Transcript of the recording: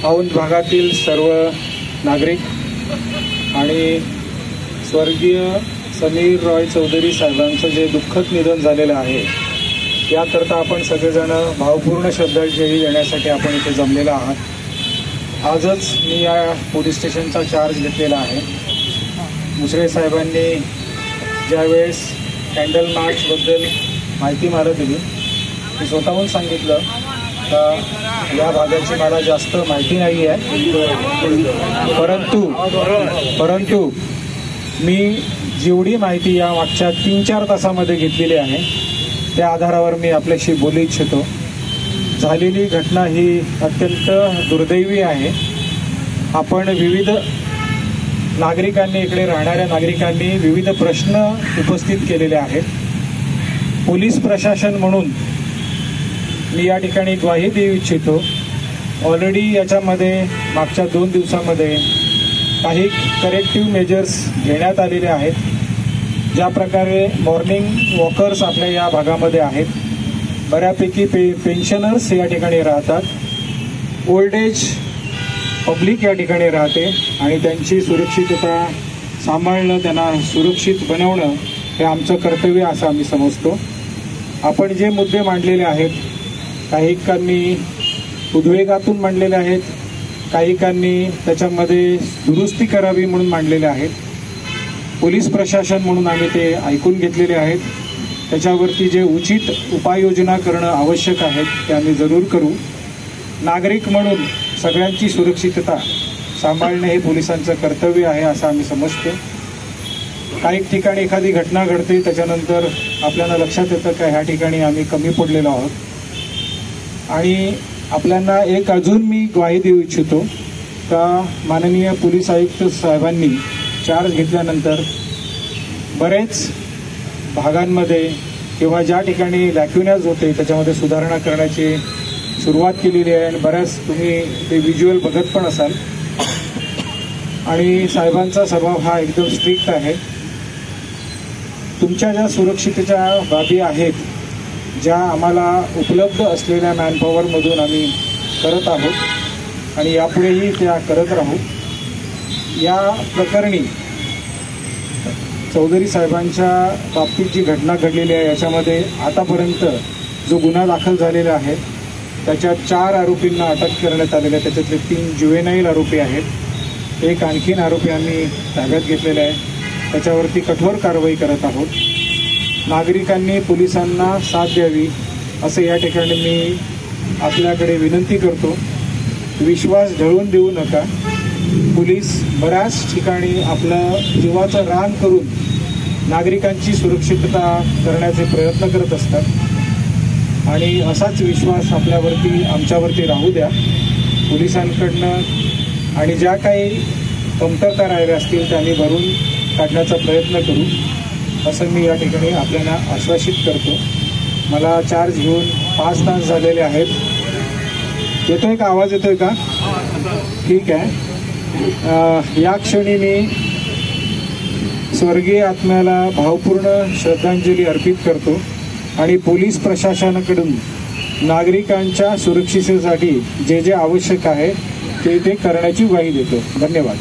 औंध भागातील सर्व नागरिक आणि स्वर्गीय समीर रॉय चौधरी साहेबांचं जे दुःखद निधन झालेलं आहे, याकरता आपण सगळेजण भावपूर्ण श्रद्धांजली देण्यासाठी आपण इथे जमलेलो आहात। आजच मी या पोलीस स्टेशनचा चार्ज घेतलेला आहे। मुश्रे साहेबांनी ज्यावेळेस कॅन्डल मार्चबद्दल माहिती मला दिली, मी स्वतःहून सांगितलं का या भागाची मला जास्त माहिती नाही आहे, परंतु मी जेवढी माहिती या मागच्या 3-4 तासामध्ये घेतलेली आहे त्या आधारावर मी आपल्याशी बोलू इच्छितो। झालेली घटना ही अत्यंत दुर्दैवी आहे। आपण विविध नागरिकांनी, इकडे राहणाऱ्या नागरिकांनी विविध प्रश्न उपस्थित केलेले आहेत। पोलीस प्रशासन म्हणून मी या ठिकाणी ग्वाही देऊ इच्छितो। ऑलरेडी याच्यामध्ये मागच्या 2 दिवसामध्ये काही करेक्टिव्ह मेजर्स घेण्यात आलेले आहेत। ज्या प्रकारे मॉर्निंग वॉकर्स आपल्या या भागामध्ये आहेत, बऱ्यापैकी पेन्शनर्स या ठिकाणी राहतात, ओल्ड एज पब्लिक या ठिकाणी राहते आणि त्यांची सुरक्षितता सांभाळणं, त्यांना सुरक्षित बनवणं हे आमचं कर्तव्य असं आम्ही समजतो। आपण जे मुद्दे मांडलेले आहेत, काहीकांनी उद्वेगातून मांडलेले आहेत, काहीकांनी त्याच्यामध्ये दुरुस्ती करावी म्हणून मांडलेले आहेत। पोलीस प्रशासन म्हणून आम्ही ते ऐकून घेतलेले आहेत। त्याच्यावरती जे उचित उपाययोजना करणं आवश्यक आहेत ते आम्ही जरूर करू। नागरिक म्हणून सगळ्यांची सुरक्षितता सांभाळणे हे पोलिसांचं कर्तव्य आहे असं आम्ही समजतो। काही ठिकाणी एखादी घटना घडते, त्याच्यानंतर आपल्याला लक्षात येतं का ह्या ठिकाणी आम्ही कमी पडलेलो आहोत। आणि आपल्याला एक अजून मी ग्वाही देऊ इच्छितो का माननीय पोलीस आयुक्त साहेबांनी चार्ज घेतल्यानंतर बरेच भागांमध्ये किंवा ज्या ठिकाणी लॅक्युनाज होते त्याच्यामध्ये सुधारणा करण्याची सुरुवात केलेली आहे आणि बऱ्याच तुम्ही ते व्हिज्युअल बघत पण असाल। आणि साहेबांचा स्वभाव हा एकदम स्ट्रिक्ट आहे। तुमच्या ज्या सुरक्षितेच्या बाबी आहेत, ज्या आम्हाला उपलब्ध असलेल्या मॅनपॉवरमधून आम्ही करत आहोत आणि यापुढेही त्या करत राहू। या प्रकरणी चौधरी साहेबांच्या बाबतीत जी घटना घडलेली आहे, याच्यामध्ये आतापर्यंत जो गुन्हा दाखल झालेला आहे त्याच्यात 4 आरोपींना अटक करण्यात आलेल्या, त्याच्यातले 3 जुवेनाईल आरोपी आहेत। एक आणखीन आरोपी आम्ही ताब्यात घेतलेला आहे, त्याच्यावरती कठोर कारवाई करत आहोत। नागरिकांनी पोलिसांना साथ द्यावी असं या ठिकाणी मी आपल्याकडे विनंती करतो। विश्वास ढळून देऊ नका। पोलीस बऱ्याच ठिकाणी आपलं जीवाचं रान करून नागरिकांची सुरक्षितता करण्याचे प्रयत्न करत असतात आणि असाच विश्वास आपल्यावरती, आमच्यावरती राहू द्या। पोलिसांकडनं आणि ज्या काही कमतरता राहिल्या असतील त्या आम्ही भरून काढण्याचा प्रयत्न करू असं मी या ठिकाणी आपल्याला आश्वासित करतो। मला चार्ज घेऊन 5 तास झालेले आहेत। येतोय का आवाज? येतोय का? ठीक आहे। या क्षणी मी स्वर्गीय आत्म्याला भावपूर्ण श्रद्धांजली अर्पित करतो आणि पोलीस प्रशासनाकडून नागरिकांच्या सुरक्षिततेसाठी जे आवश्यक आहे ते करण्याची ग्वाही देतो। धन्यवाद।